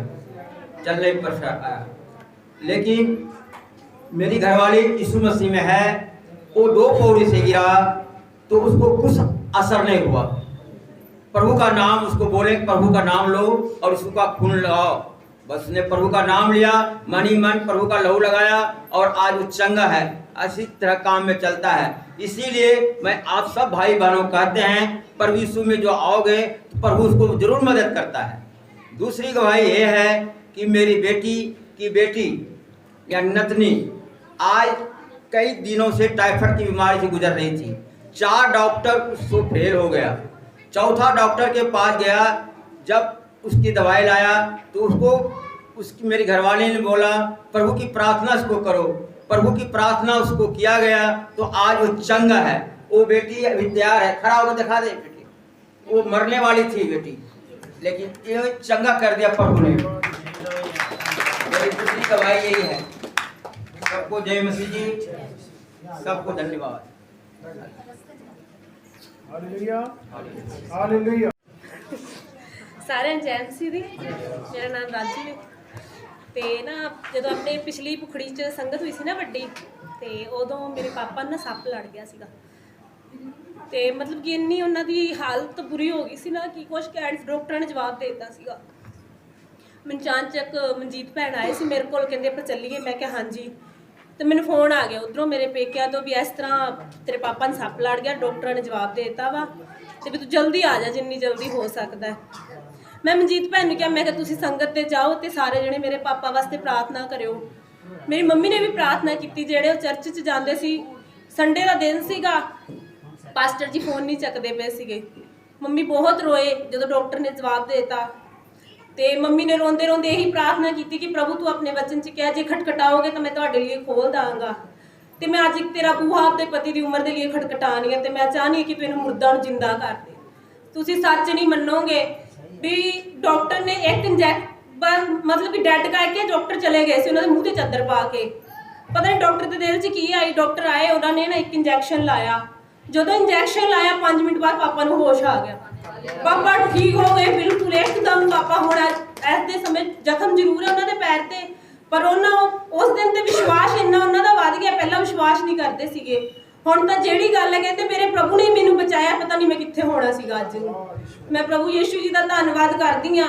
Speaker 6: चलने पर आया, लेकिन मेरी घरवाली यीशु मसीह में है। वो 2 पौड़ी से गिरा तो उसको कुछ असर नहीं हुआ। प्रभु का नाम उसको बोले, प्रभु का नाम लो और उसका खून लगाओ। बस उसने प्रभु का नाम लिया, मन ही मन प्रभु का लहू लगाया और आज वो चंगा है। इसी तरह काम में चलता है। इसीलिए मैं आप सब भाई बहनों कहते हैं, प्रभु यीशु में जो आओगे तो प्रभु उसको जरूर मदद करता है। दूसरी गवाही ये है कि मेरी बेटी की बेटी या नतनी आज कई दिनों से टाइफाइड की बीमारी से गुजर रही थी। 4 डॉक्टर उसको फेल हो गया। चौथा डॉक्टर के पास गया, जब उसकी दवाई लाया तो उसकी मेरी घरवाली ने बोला प्रभु की प्रार्थना उसको करो। प्रभु की प्रार्थना उसको किया गया तो आज वो चंगा है। वो बेटी अभी तैयार है, खड़ा होकर दिखा दे बेटी, वो मरने वाली थी बेटी, लेकिन ये चंगा कर दिया प्रभु ने। मेरी दूसरी गवाही यही है। सबको जय मसीह जी, सबको धन्यवाद।
Speaker 1: Hallelujah hallelujah.
Speaker 8: सारे जय मसीह दी। मेरा नाम राजू है ਤੇ ਨਾ ਜਦੋਂ ਆਪਣੇ ਪਿਛਲੀ ਭੁਖੜੀ 'ਚ ਸੰਗਤ ਹੋਈ ਸੀ ਨਾ ਵੱਡੀ, ਤੇ ਉਦੋਂ ਮੇਰੇ ਪਾਪਾ ਨੂੰ ਨਾ ਸੱਪ ਲੜ ਗਿਆ ਸੀਗਾ। ਤੇ ਮਤਲਬ ਕਿ ਇੰਨੀ ਉਹਨਾਂ ਦੀ ਹਾਲਤ ਬੁਰੀ ਹੋ ਗਈ ਸੀ ਨਾ ਕਿ ਕੁਛ ਕਹਿਣ ਡਾਕਟਰਾਂ ਨੇ ਜਵਾਬ ਦੇ ਦਿੱਤਾ ਸੀਗਾ। ਮੈਨੂੰ ਚਾਂਚਕ ਮਨਜੀਤ ਭੈਣ ਆਏ ਸੀ ਮੇਰੇ ਕੋਲ, ਕਹਿੰਦੇ ਆਪਾਂ ਚੱਲੀਏ। ਮੈਂ ਕਿਹਾ ਹਾਂਜੀ। ਤੇ ਮੈਨੂੰ ਫੋਨ ਆ ਗਿਆ ਉਧਰੋਂ ਮੇਰੇ ਪੇਕਿਆਂ ਤੋਂ ਵੀ ਇਸ ਤਰ੍ਹਾਂ ਤੇਰੇ ਪਾਪਾ ਨੂੰ ਸੱਪ ਲੜ ਗਿਆ, ਡਾਕਟਰਾਂ ਨੇ ਜਵਾਬ ਦੇ ਦਿੱਤਾ ਵਾ ਤੇ ਵੀ ਤੂੰ ਜਲਦੀ ਆ ਜਾ, ਜਿੰਨੀ ਜਲਦੀ ਹੋ ਸਕਦਾ। ਮੈਂ ਮਨਜੀਤ ਭੈਣ ਨੂੰ ਕਿਹਾ, ਮੈਂ ਕਿਹਾ ਤੁਸੀਂ ਸੰਗਤ ਤੇ ਜਾਓ ਤੇ ਸਾਰੇ ਜਣੇ ਮੇਰੇ ਪਾਪਾ ਵਾਸਤੇ ਪ੍ਰਾਰਥਨਾ ਕਰਿਓ। ਮੇਰੀ ਮੰਮੀ ਨੇ ਵੀ ਪ੍ਰਾਰਥਨਾ ਕੀਤੀ, ਜਿਹੜੇ ਉਹ ਚਰਚ 'ਚ ਜਾਂਦੇ ਸੀ। ਸੰਡੇ ਦਾ ਦਿਨ ਸੀਗਾ, ਪਾਸਟਰ ਜੀ ਫੋਨ ਨਹੀਂ ਚੱਕਦੇ ਪਏ ਸੀਗੇ। ਮੰਮੀ ਬਹੁਤ ਰੋਏ ਜਦੋਂ ਡਾਕਟਰ ਨੇ ਜਵਾਬ ਦੇ ਦਿੱਤਾ। ਤੇ ਮੰਮੀ ਨੇ ਰੋਂਦੇ ਰੋਂਦੇ ਇਹੀ ਪ੍ਰਾਰਥਨਾ ਕੀਤੀ ਕਿ ਪ੍ਰਭੂ ਤੂੰ ਆਪਣੇ ਵਚਨ 'ਚ ਕਿਹਾ ਜੇ ਖਟਖਟਾਓਗੇ ਤਾਂ ਮੈਂ ਤੁਹਾਡੇ ਲਈ ਖੋਲ ਦਾਂਗਾ। ਤੇ ਮੈਂ ਅੱਜ ਇੱਕ ਤੇਰਾ ਬੂਹਾ ਆਪਣੇ ਪਤੀ ਦੀ ਉਮਰ ਦੇ ਲਈ ਖਟਖਟਾਣੀ ਹੈ ਤੇ ਮੈਂ ਚਾਹਨੀ ਕਿ ਤੂੰ ਇਹਨੂੰ ਮੁਰਦਾ ਨੂੰ ਜਿੰਦਾ ਕਰ ਦੇ। ਤੁਸੀਂ ਸੱਚ ਨਹੀਂ ਮੰਨੋਗੇ ਵੀ ਡਾਕਟਰ ਨੇ ਇੱਕ ਮਤਲਬ ਕਿ ਡੈਡ ਕਰਕੇ ਡਾਕਟਰ ਚਲੇ ਗਏ ਸੀ ਉਹਨਾਂ ਦੇ ਮੂੰਹ ਤੇ ਚਾਦਰ ਪਾ ਕੇ। ਪਤਾ ਨਹੀਂ ਡਾਕਟਰ ਦੇ ਦਿਲ 'ਚ ਕੀ ਆਈ। ਡਾਕਟਰ ਆਏ, ਉਹਨਾਂ ਨੇ ਨਾ ਇੱਕ ਇੰਜੈਕਸ਼ਨ ਲਾਇਆ। ਜਦੋਂ ਇੰਜੈਕਸ਼ਨ ਲਾਇਆ 5 ਮਿੰਟ ਬਾਅਦ ਪਾਪਾ ਨੂੰ ਹੋਸ਼ ਆ ਗਿਆ। ਪਾਪਾ ਠੀਕ ਹੋ ਗਏ ਬਿਲਕੁਲ ਇੱਕਦਮ। ਪਾਪਾ ਹੁਣ ਇਸ ਦੇ ਸਮੇਂ ਜ਼ਖਮ ਜ਼ਰੂਰ ਹੈ ਉਹਨਾਂ ਦੇ ਪੈਰ ਤੇ, ਪਰ ਉਹਨਾਂ ਉਸ ਦਿਨ ਤੇ ਵਿਸ਼ਵਾਸ ਇੰਨਾ ਉਹਨਾਂ ਦਾ ਵੱਧ ਗਿਆ। ਪਹਿਲਾਂ ਵਿਸ਼ਵਾਸ ਨਹੀਂ ਕਰਦੇ ਸੀਗੇ, ਹੁਣ ਤਾਂ ਜਿਹੜੀ ਗੱਲ ਹੈ ਕਹਿੰਦੇ ਮੇਰੇ ਪ੍ਰਭੂ ਨੇ ਮੈਨੂੰ ਬਚਾਇਆ, ਪਤਾ ਨਹੀਂ ਮੈਂ ਕਿੱਥੇ ਹੋਣਾ ਸੀਗਾ ਅੱਜ ਨੂੰ। ਮੈਂ ਪ੍ਰਭੂ ਯੀਸ਼ੂ ਜੀ ਦਾ ਧੰਨਵਾਦ ਕਰਦੀ ਹਾਂ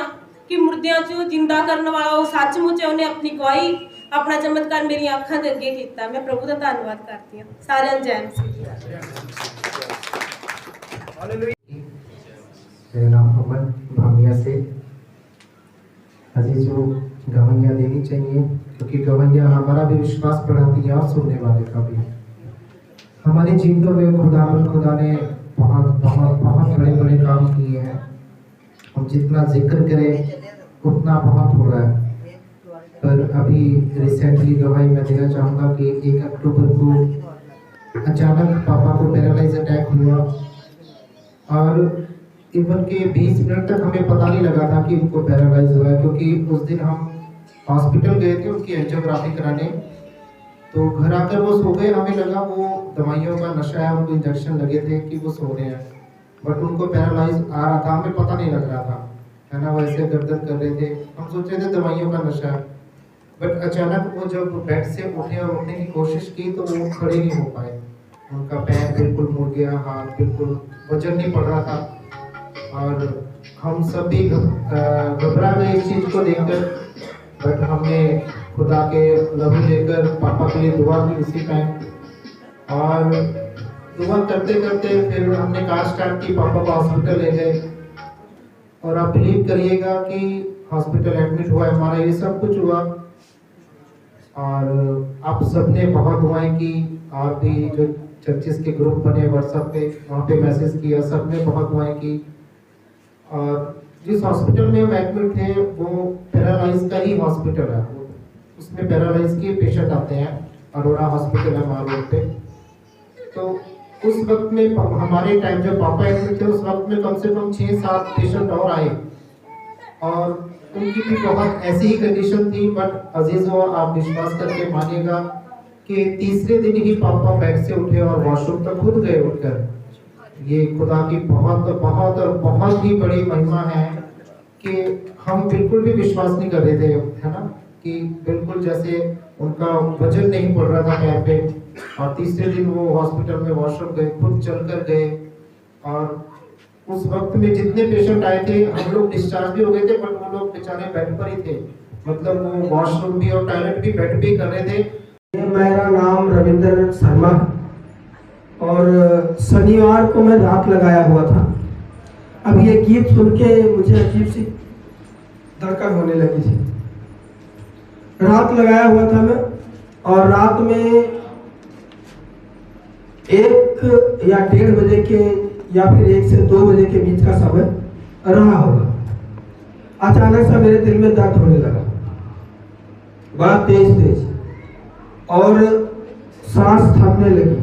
Speaker 8: ਕਿ ਮੁਰਦਿਆਂ 'ਚੋਂ ਜਿੰਦਾ ਕਰਨ ਵਾਲਾ ਉਹ ਸੱਚਮੁੱਚ ਉਹਨੇ ਆਪਣੀ ਗਵਾਹੀ, ਆਪਣਾ ਚਮਤਕਾਰ ਮੇਰੀਆਂ ਅੱਖਾਂ ਦੇ ਅੱਗੇ ਕੀਤਾ। ਮੈਂ ਪ੍ਰਭੂ ਦਾ ਧੰਨਵਾਦ ਕਰਦੀ ਹਾਂ। ਸਾਰਿਆਂ ਨੂੰ ਜੈ ਮਸੀਹ।
Speaker 9: मेरा नाम अमन भामिया से। अजीज जो गवाहियाँ देनी चाहिए, क्योंकि गवाहियाँ हमारा भी विश्वास बढ़ाती है और सुनने वाले का भी। हमारी जिंदगी में खुदा ने बहुत बहुत बहुत बड़े बड़े काम किए हैं। हम जितना जिक्र करें उतना बहुत हो रहा है। पर अभी रिसेंटली गवाही मैं देना चाहूँगा कि 1 अक्टूबर को अचानक पापा को पैरालाइज अटैक हुआ और इवन के 20 मिनट तक हमें पता नहीं लगा था कि उनको पैरालाइज हुआ है, क्योंकि उस दिन हम हॉस्पिटल गए थे उनकी एंजियोग्राफी कराने। तो घर आकर वो सो गए, हमें लगा वो दवाइयों का नशा है, उनको इंजेक्शन लगे थे कि वो सो रहे हैं, बट उनको पैरालाइज आ रहा था, हमें पता नहीं लग रहा था, है ना। वैसे गर्दन कर रहे थे, हम सोच रहे थे दवाइयों का नशा है। बट अचानक वो जब बेड से उठे और उठने की कोशिश की तो वो खड़े नहीं हो पाए। उनका पैर बिल्कुल मुड़ गया, हाथ बिल्कुल वजन नहीं पड़ रहा था और हम सब भी घबरा गए इस चीज़ को देखकर। बट हमने खुदा के लहू लेकर पापा के लिए दुआ की उसी टाइम, और दुआ करते करते फिर हमने कार स्टार्ट की, पापा को हॉस्पिटल ले गए। और आप बिलीव करिएगा कि हॉस्पिटल एडमिट हुआ, हमारा ये सब कुछ हुआ। और आप सबने बहुत दुआएं की, और भी जो चर्चिस के ग्रुप बने व्हाट्सएप पे, वहाँ पे मैसेज किया, सबने बहुत दुआएं की। और जिस हॉस्पिटल में हम एडमिट थे वो पैरालाइज का ही हॉस्पिटल है, उसमें पैरालाइज के पेशेंट आते हैं, अरोड़ा हॉस्पिटल है माल रोड पे। तो उस वक्त में हमारे टाइम जब पापा एडमिट थे उस वक्त में कम से कम 6-7 पेशेंट और आए, और उनकी भी बहुत ऐसी ही कंडीशन थी। बट अजीजों, आप विश्वास करके मानिएगा कि तीसरे दिन ही पापा बेड से उठे और वॉशरूम तक खुद गए उठकर। ये खुदा की बहुत बहुत और बहुत ही बड़ी महिमा है कि हम बिल्कुल भी विश्वास नहीं कर रहे थे, है ना, कि बिल्कुल जैसे उनका वजन नहीं पड़ रहा था पैर पे। और तीसरे दिन वो हॉस्पिटल में वॉशरूम गए, खुद चल कर गए। और उस वक्त में जितने पेशेंट आए थे, हम लोग डिस्चार्ज भी हो गए थे, बट वो लोग बेचारे बेड पर ही थे, मतलब वो वॉशरूम भी और टॉयलेट भी बेड पे ही कर रहे थे।
Speaker 1: मेरा नाम रविंद्र शर्मा, और शनिवार को मैं रात लगाया हुआ था। अब ये गीत सुन के मुझे अजीब सी धड़कन होने लगी थी। रात लगाया हुआ था मैं, और रात में 1 या 1:30 बजे के या फिर 1 से 2 बजे के बीच का समय रहा होगा। अचानक से मेरे दिल में दर्द होने लगा, बड़ा तेज, और सांस थमने लगी,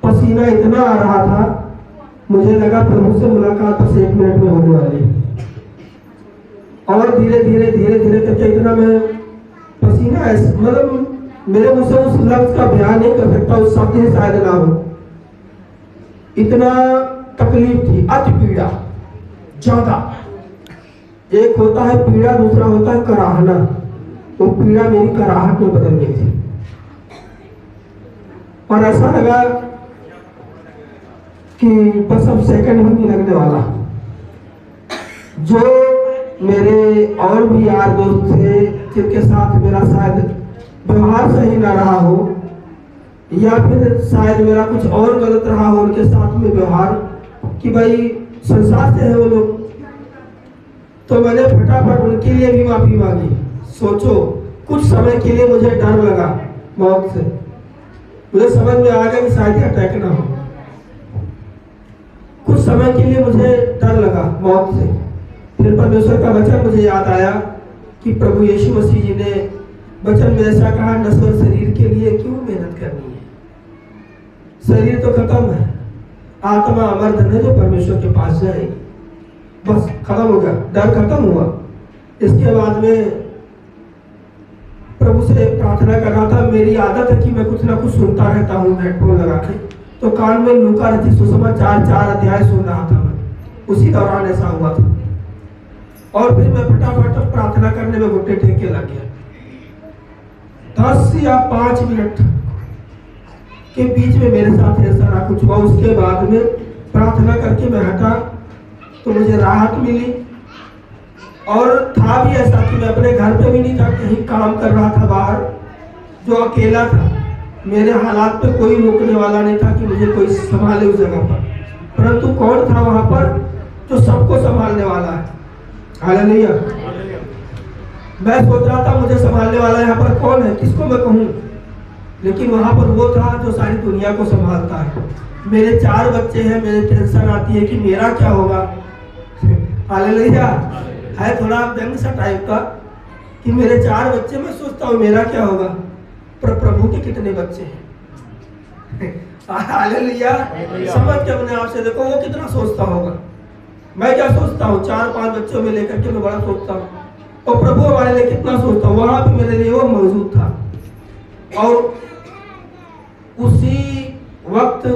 Speaker 1: पसीना इतना आ रहा था, मुझे लगा प्रभु से मुलाकात बस 1 मिनट में होने वाली है। और धीरे धीरे करके इतना मैं पसीना, मतलब मेरे मुंह से उस लफ्ज का बयान नहीं कर सकता, उस शब्द ही शायद ना हो, इतना तकलीफ थी, अति पीड़ा ज्यादा। एक होता है पीड़ा, दूसरा होता है कराहना।
Speaker 10: वो पीड़ा मेरी कराहट में बदल गई थी और ऐसा लगा कि बस अब सेकंड भी नहीं लगने वाला। जो मेरे और भी यार दोस्त थे जिनके साथ मेरा शायद व्यवहार सही ना रहा हो या फिर शायद मेरा कुछ और गलत रहा हो उनके साथ में व्यवहार, कि भाई संसार से है वो लोग, तो मैंने फटाफट उनके लिए भी माफी मांगी। सोचो कुछ समय के लिए मुझे डर लगा मौत से, मुझे समझ में आ गया कि शायद अटैक ना हो। कुछ समय के लिए मुझे डर लगा मौत से। फिर परमेश्वर का वचन मुझे याद आया कि प्रभु यीशु मसीह जी ने वचन में ऐसा कहा, नश्वर शरीर के लिए क्यों मेहनत करनी है, शरीर तो खत्म है, आत्मा अमर धन है जो परमेश्वर के पास जाएगी। बस खत्म हो गया, डर खत्म हुआ। इसके बाद में प्रभु से प्रार्थना कर रहा था। मेरी आदत है कि मैं कुछ ना कुछ सुनता रहता हूँ हेडफोन लगा के, तो कान में लूका रचित सुसमाचार 4 अध्याय सुन रहा था मैं, उसी दौरान ऐसा हुआ था। और फिर मैं फटाफट प्रार्थना करने में घुटने टेक के लग गया। 10 या 5 मिनट के बीच में मेरे साथ ऐसा कुछ हुआ। उसके बाद में प्रार्थना करके मैं हटा तो मुझे राहत मिली। और था भी ऐसा कि मैं अपने घर पे भी नहीं था, कहीं काम कर रहा था बाहर, जो अकेला था। मेरे हालात पे कोई रोकने वाला नहीं था कि मुझे कोई संभाले उस जगह पर, परंतु कौन था वहां पर जो सबको संभालने वाला है। हालेलुया। मैं सोच रहा था मुझे संभालने वाला यहाँ पर कौन है, किसको मैं कहूँ, लेकिन वहां पर वो था जो सारी दुनिया को संभालता है। मेरे 4 बच्चे हैं, मेरे टेंशन आती है कि मेरा क्या होगा। हालेलुया। है थोड़ा व्यंग सा टाइप का कि मेरे 4 बच्चे, मैं सोचता हूँ मेरा क्या होगा, पर प्रभु के कितने बच्चे हैं। हालेलुया। समझ के अपने आप से देखो वो कितना सोचता होगा। मैं क्या सोचता हूँ, 4-5 बच्चों में लेकर के मैं बड़ा सोचता हूँ, और प्रभु हमारे लिए कितना सोचता हूँ। वहां पे मेरे लिए वो मौजूद था। और उसी वक्त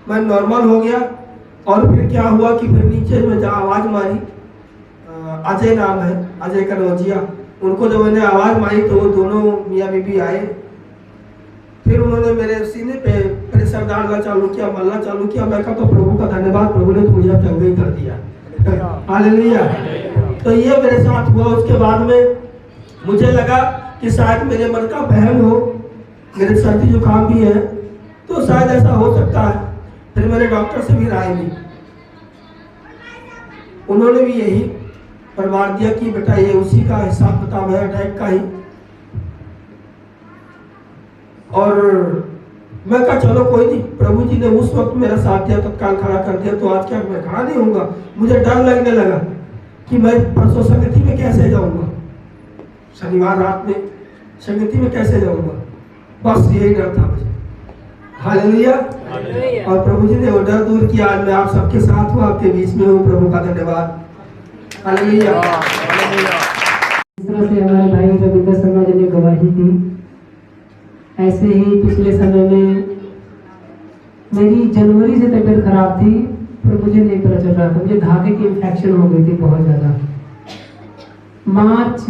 Speaker 10: मैं नॉर्मल हो गया। और फिर क्या हुआ कि फिर नीचे में जहाँ आवाज मारी, अजय नाम है, अजय कनौजिया, उनको जब मैंने आवाज मारी तो वो दोनों मियाँ बीबी आए। फिर उन्होंने मेरे सीने पे प्रेशर डालना चालू किया, मलना चालू किया। मैं कहा तो प्रभु का धन्यवाद, प्रभु ने तो मुझे चंगा ही कर दिया। हालेलुया। तो ये मेरे साथ हुआ। उसके बाद में मुझे लगा कि शायद मेरे मन का बहन हो, मेरे सर्दी जुकाम भी है, तो शायद ऐसा हो सकता है। फिर मैंने डॉक्टर से भी राय ली, उन्होंने भी यही प्रमाण दिया कि बेटा ये उसी का हिसाब किताब है, अटैक का ही। और मैं कहा चलो कोई नहीं, प्रभु जी ने उस वक्त मेरा साथ दिया, तत्काल खड़ा कर दिया, तो आज क्या मैं खड़ा नहीं होऊंगा। मुझे डर लगने लगा कि मैं परसों संगति में कैसे जाऊंगा, शनिवार रात में संगति में कैसे जाऊंगा, बस यही डर था मुझे। हालेलुया। और प्रभु जी ने वो डर दूर किया। आज मैं आप सबके साथ हूँ, आपके बीच में हूँ। प्रभु का धन्यवाद। हालेलुया।
Speaker 3: इस तरह से हमारे भाई रविंद्र शर्मा जी ने गवाही दी। ऐसे ही पिछले समय में मेरी जनवरी से तबीयत खराब थी, पर मुझे नहीं पता चल रहा था, मुझे धागे की इन्फेक्शन हो गई थी बहुत ज़्यादा। मार्च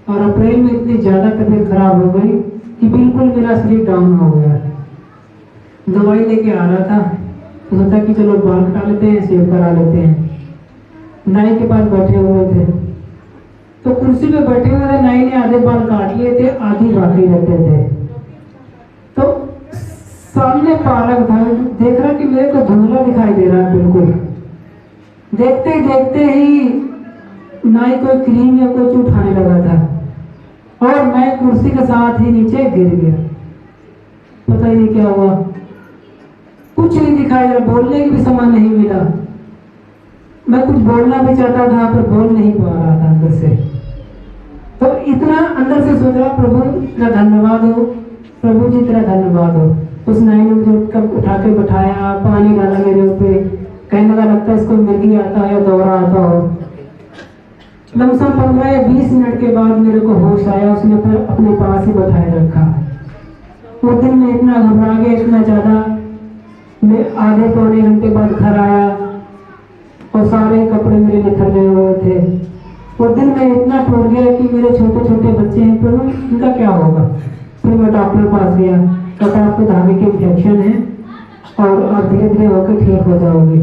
Speaker 3: और अप्रैल में इतनी ज़्यादा तबीयत खराब हो गई कि बिल्कुल मेरा शरीर डाउन हो गया। दवाई लेके आ रहा था तो सोचा कि चलो बाल कटा लेते हैं, शेव करा लेते हैं। नाई के पास बैठे हुए थे तो कुर्सी पे बैठे हुए थे, नाई ने आधे बाल काट लिए थे, आधी बाकी रहते थे। तो सामने पालक था, देख रहा कि मेरे को धुंधला दिखाई दे रहा है बिल्कुल। देखते देखते ही नाई कोई क्रीम या कुछ उठाने लगा था और मैं कुर्सी के साथ ही नीचे गिर गया। पता ही नहीं क्या हुआ, कुछ नहीं दिखाई दे, बोलने की भी समय नहीं मिला। मैं कुछ बोलना भी चाहता था पर बोल नहीं पा रहा था अंदर से। तो इतना अंदर से सोच रहा प्रभु तेरा धन्यवाद हो, प्रभु जी तेरा धन्यवाद हो। उस नाई ने मुझे उठा के बैठाया, पानी डाला मेरे ऊपर, कहने लगा लगता है इसको मिर्गी आता है या दौरा आता हो। लमसम 15 या 20 मिनट के बाद मेरे को होश आया, उसने फिर अपने पास ही बैठाए रखा। वो दिन में इतना घबरा गया, इतना ज़्यादा, मैं आधे पौने घंटे बाद घर आया और सारे कपड़े मेरे निथर गए हुए थे। और दिल में इतना टूट गया कि मेरे छोटे छोटे बच्चे हैं, प्रभु इनका क्या होगा। फिर मैं डॉक्टर के पास गया, कहता आपको धागे की इन्फेक्शन है और आप धीरे धीरे होकर ठीक हो जाओगे।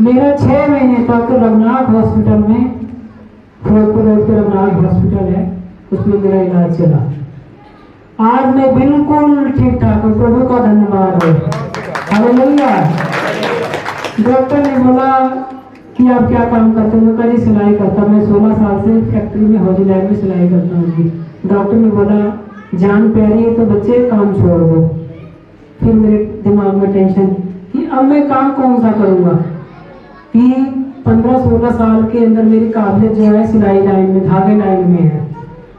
Speaker 3: मेरा 6 महीने तक रघुनाथ हॉस्पिटल में, फिरोजपुर रोड पे रघुनाथ हॉस्पिटल है, उसमें मेरा इलाज चला। आज मैं बिल्कुल ठीक ठाक हूँ, प्रभु का धन्यवाद है। हालेलुया। डॉक्टर ने बोला कि आप क्या काम करते हो? मैं कहा जी सिलाई करता हूँ, मैं 16 साल से फैक्ट्री में हौजी लाइन में सिलाई करता हूँ जी। डॉक्टर ने बोला जान प्यारी है तो बच्चे काम छोड़ दो। फिर मेरे दिमाग में टेंशन कि अब मैं काम कौन सा करूँगा, कि 15-16 साल के अंदर मेरी काबिलियत जो है सिलाई लाइन में, धागे लाइन में है,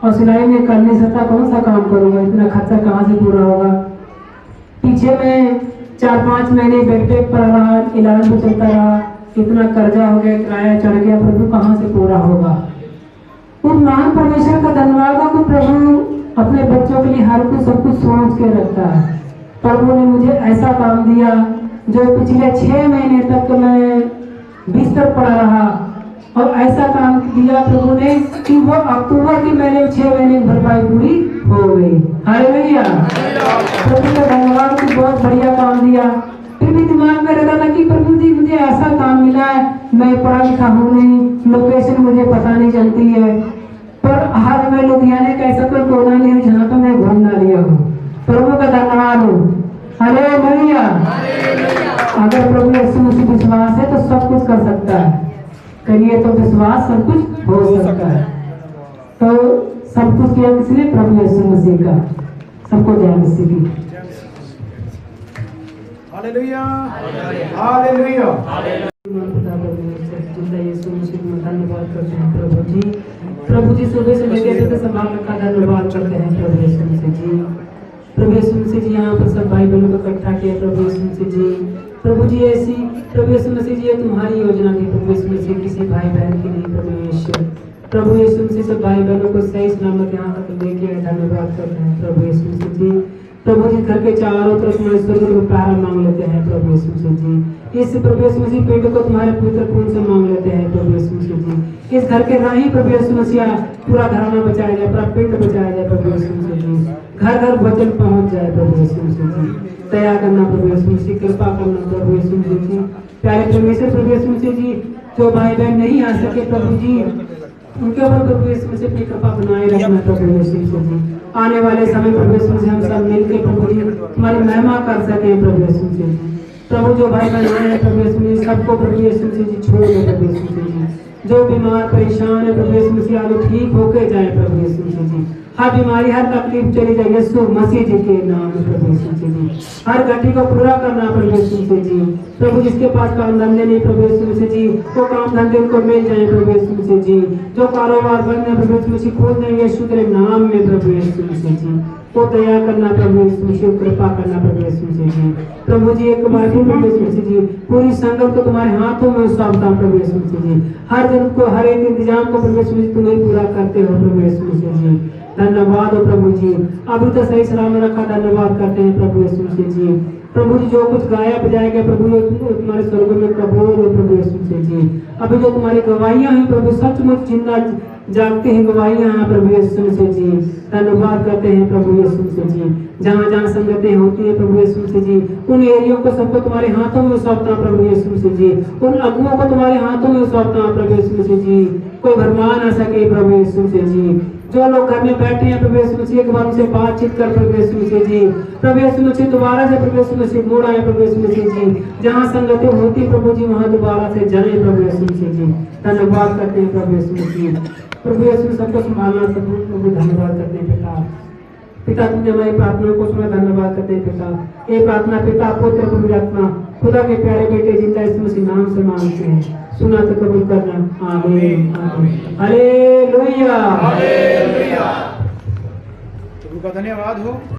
Speaker 3: और सिलाई में कर नहीं सकता, कौन सा काम करूँगा, इतना खर्चा कहाँ से पूरा होगा। पीछे में 4-5 महीने बेड पे पड़ा रहा, इलाज भी चलता रहा, इतना कर्जा हो गया, किराया चढ़ गया, प्रभु कहाँ से पूरा होगा। उस महान परमेश्वर का धन्यवाद है कि प्रभु अपने बच्चों के लिए हर कुछ सब कुछ सोच के रखता है। प्रभु ने मुझे ऐसा काम दिया जो पिछले 6 महीने तक मैं बिस्तर पड़ा रहा, और ऐसा काम दिया प्रभु ने कि वो अक्टूबर की मैंने 6 महीने भरपाई पूरी हो गई। हालेलुया। प्रभु का धन्यवाद कि बहुत बढ़िया काम दिया। फिर भी दिमाग में रहता था कि प्रभु जी मुझे ऐसा काम मिला है, मैं पढ़ा लिखा हूँ नहीं, लोकेशन मुझे पता नहीं चलती है, पर आज मैं लुधियाने का ऐसा कोई कोना नहीं है जहाँ पर मैं घूम ना लिया हूँ। प्रभु का धन्यवाद हो। हालेलुया। अगर प्रभु यीशु मसीह विश्वास है तो सब कुछ कर सकता है। करिए तो विश्वास सब कुछ हो सकता है। तो सब कुछ किया किसने? प्रभु यीशु मसीह का। सबको जय मसीह की।
Speaker 1: हालेलुया। हालेलुया।
Speaker 3: धन्यवाद करते हैं प्रभु जी। प्रभु जी सुबह से लेकर संभाल रखा, धन्यवाद करते हैं प्रभु यीशु मसीह जी। प्रभु यीशु मसीह जी यहाँ पर सब भाई बहनों को इकट्ठा किया प्रभु यीशु मसीह जी। प्रभु जी ऐसी प्रभु यीशु मसीह जी तुम्हारी योजना थी प्रभु यीशु मसीह, किसी भाई बहन की नहीं प्रभु यीशु। प्रभु यीशु मसीह सब भाई बहनों को सही सलामत यहाँ तक लेके धन्यवाद करते हैं प्रभु यीशु मसीह जी। प्रभु जी घर के चारों तरफ तुम्हारे स्वर्ग को प्यारा मांग लेते हैं प्रभु यीशु मसीह जी। इस प्रभु यीशु मसीह पेट को तुम्हारे पवित्र खून से मांग लेते हैं प्रभु यीशु मसीह जी। इस घर के राही प्रभु यीशु मसीह पूरा घराना बचाया जाए, पूरा पिंड बचाया जाए प्रभु यीशु मसीह जी। घर घर वचन पहुंच जाए प्रभु यीशु मसीह जी। दया करना प्रभु यीशु मसीह, कृपा करना प्रभु यीशु मसीह जी। प्यारे परमेश्वर प्रभु यीशु मसीह जी, जो भाई बहन नहीं आ सके प्रभु जी, उनके ऊपर प्रभु यीशु मसीह अपनी कृपा बनाए रखना प्रभु यीशु मसीह जी। आने वाले समय प्रभु यीशु मसीह हम सब मिलकर प्रभु जी तुम्हारी महिमा कर सके प्रभु यीशु मसीह जी। प्रभु जो भाई बहन हैं प्रभु यीशु मसीह सबको प्रभु यीशु मसीह जी छोड़ दो प्रभु यीशु मसीह जी। जो बीमार परेशान है प्रभु यीशु मसीह आगे ठीक होके जाए प्रभु यीशु मसीह जी। हर बीमारी हर तकलीफ चली जाए यीशु मसीह जी के नाम में प्रभु यीशु मसीह जी। हर घटी को पूरा करना प्रभु यीशु मसीह जी। प्रभु जिसके पास काम धंधे नहीं प्रभु यीशु मसीह जी, वो काम धंधे उनको मिल जाए प्रभु यीशु मसीह जी। जो कारोबार बंद है प्रभु यीशु मसीह खोल देंगे यीशु तेरे नाम में प्रभु यीशु मसीह जी। वो दया करना प्रभु यीशु मसीह, कृपा करना प्रभु यीशु मसीह जी। प्रभु जी एक बार फिर प्रभु यीशु मसीह जी पूरी संगत को तुम्हारे हाथों में सौंपता हूं प्रभु यीशु मसीह जी। हर दिन को हर एक इंतजाम को प्रभु यीशु मसीह तुम्हें पूरा करते हो प्रभु यीशु मसीह जी। धन्यवाद हो प्रभु जी, अभी तो सही सलाम रखा, धन्यवाद करते हैं प्रभु यीशु मसीह जी। प्रभु जी जो कुछ गाया बजाया गया प्रभु तुम्हारे स्वर्ग में कबूल हो प्रभु यीशु मसीह जी। अभी जो तुम्हारी गवाहियां हैं प्रभु सचमुच जिंदा जागते हैं गवाहियां हैं प्रभु यीशु मसीह जी। धन्यवाद करते हैं प्रभु यीशु मसीह जी। जहाँ जहाँ संगतें होती है प्रभु यीशु मसीह जी, उन एरियो को सबको तुम्हारे हाथों में सौंपता प्रभु यीशु मसीह जी। उन अगुओं को तुम्हारे हाथों में सौंपता प्रभु यीशु मसीह जी। कोई भरमा ना सके प्रभु यीशु मसीह जी। जो लोग घर में बैठे हैं प्रभु यीशु मसीह एक बार उनसे बातचीत कर प्रभु यीशु मसीह जी। प्रभु यीशु मसीह दोबारा से प्रभु यीशु मसीह मोड़ आए प्रभु यीशु मसीह जी। जहाँ संगतें होती प्रभु जी वहाँ दोबारा से जाए प्रभु यीशु मसीह जी। धन्यवाद करते हैं प्रभु यीशु मसीह। प्रभु यीशु सबको संभालना प्रभु धन्यवाद करते हैं पिता। पिता तुमने हमारी प्रार्थना को सुना, धन्यवाद करते हैं पिता। ये प्रार्थना पिता पुत्र पवित्र आत्मा खुदा के प्यारे बेटे जिंदा यीशु मसीह नाम से मांगते हैं, सुना तो कबूल करना। आमीन आमीन। Hallelujah hallelujah.
Speaker 1: प्रभु का धन्यवाद हो।